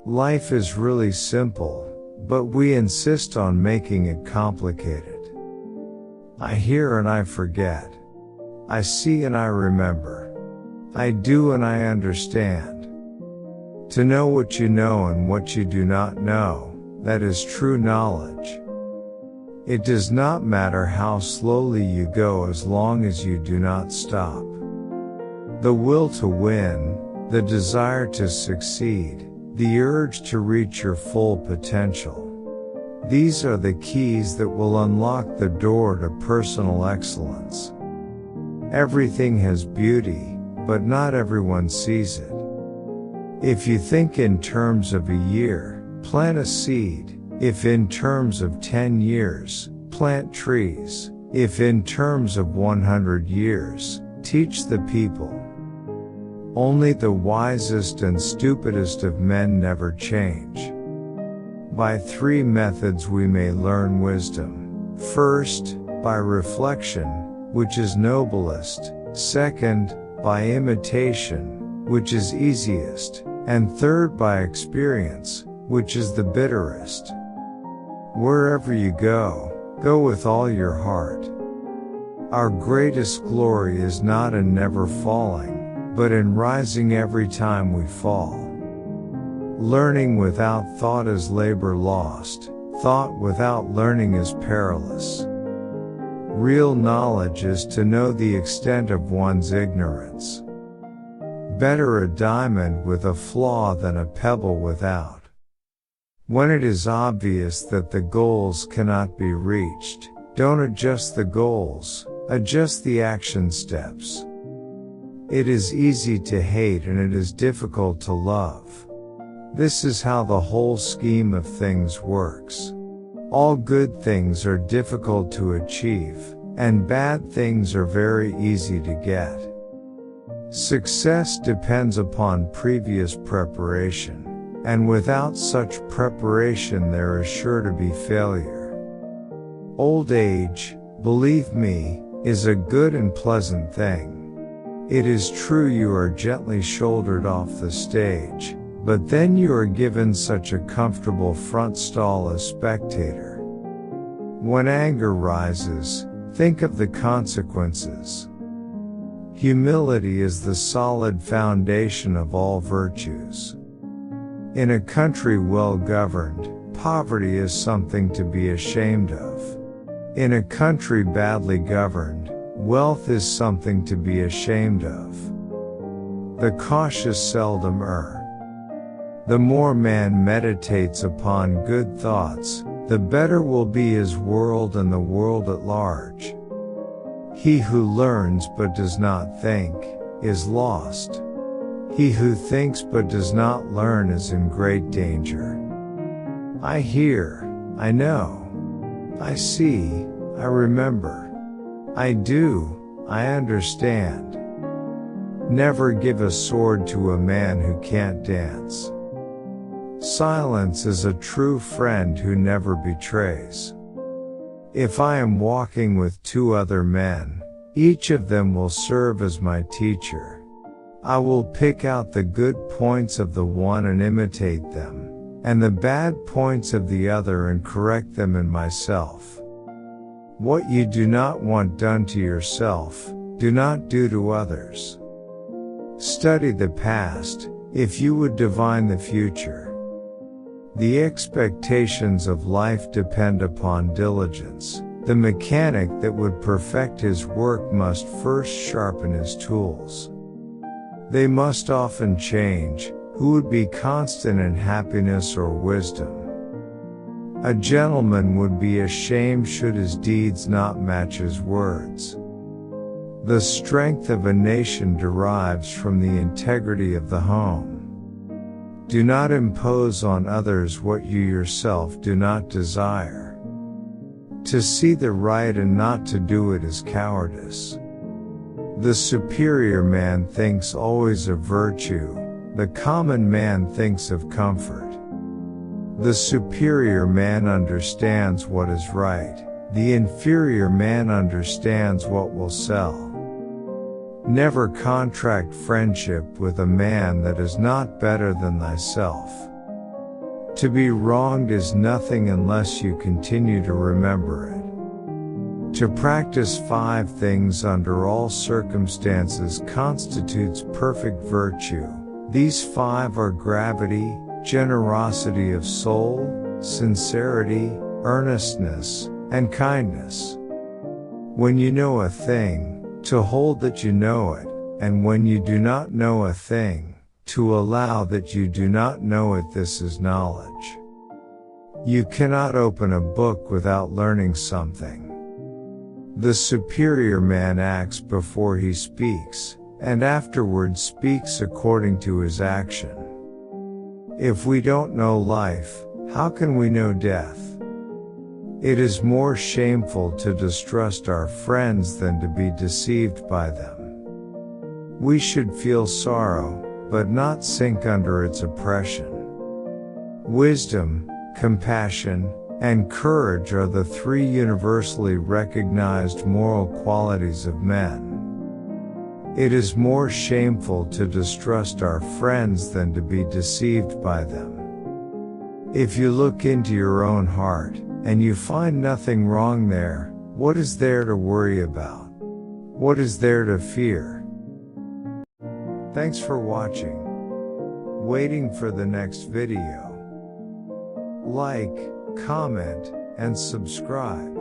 Life is really simple, but we insist on making it complicated. I hear and I forget. I see and I remember. I do and I understand. To know what you know and what you do not know, that is true knowledge. It does not matter how slowly you go as long as you do not stop. The will to win, the desire to succeed, the urge to reach your full potential. These are the keys that will unlock the door to personal excellence. Everything has beauty, but not everyone sees it. If you think in terms of a year, plant a seed. If in terms of 10 years, plant trees. If in terms of 100 years, teach the people. Only the wisest and stupidest of men never change. By 3 methods we may learn wisdom. First, by reflection, which is noblest. Second, by imitation, which is easiest. And third, by experience, which is the bitterest. Wherever you go, go with all your heart. Our greatest glory is not in never falling, but in rising every time we fall. Learning without thought is labor lost. Thought without learning is perilous. Real knowledge is to know the extent of one's ignorance. Better a diamond with a flaw than a pebble without. When it is obvious that the goals cannot be reached, don't adjust the goals, adjust the action steps. It is easy to hate and it is difficult to love. This is how the whole scheme of things works. All good things are difficult to achieve, and bad things are very easy to get. Success depends upon previous preparation, and without such preparation there is sure to be failure. Old age, believe me, is a good and pleasant thing. It is true you are gently shouldered off the stage, but then you are given such a comfortable front stall as spectator. When anger rises, think of the consequences. Humility is the solid foundation of all virtues. In a country well governed, poverty is something to be ashamed of. In a country badly governed, wealth is something to be ashamed of. The cautious seldom err. The more man meditates upon good thoughts, the better will be his world and the world at large. He who learns but does not think, is lost. He who thinks but does not learn is in great danger. I hear, I know. I see, I remember. I do, I understand. Never give a sword to a man who can't dance. Silence is a true friend who never betrays. If I am walking with 2 other men, each of them will serve as my teacher. I will pick out the good points of the one and imitate them, and the bad points of the other and correct them in myself. What you do not want done to yourself, do not do to others. Study the past, if you would divine the future. The expectations of life depend upon diligence. The mechanic that would perfect his work must first sharpen his tools. They must often change. Who would be constant in happiness or wisdom? A gentleman would be ashamed should his deeds not match his words. The strength of a nation derives from the integrity of the home. Do not impose on others what you yourself do not desire. To see the right and not to do it is cowardice. The superior man thinks always of virtue, the common man thinks of comfort. The superior man understands what is right, the inferior man understands what will sell. Never contract friendship with a man that is not better than thyself. To be wronged is nothing unless you continue to remember it. To practice 5 things under all circumstances constitutes perfect virtue. These 5 are gravity, generosity of soul, sincerity, earnestness, and kindness. When you know a thing, to hold that you know it, and when you do not know a thing, to allow that you do not know it. This is knowledge. You cannot open a book without learning something. The superior man acts before he speaks, and afterwards speaks according to his action. If we don't know life, how can we know death? It is more shameful to distrust our friends than to be deceived by them. We should feel sorrow, but not sink under its oppression. Wisdom, compassion, and courage are the 3 universally recognized moral qualities of men. It is more shameful to distrust our friends than to be deceived by them. If you look into your own heart, and you find nothing wrong there, what is there to worry about? What is there to fear? Thanks for watching. Waiting for the next video. Like, comment, and subscribe.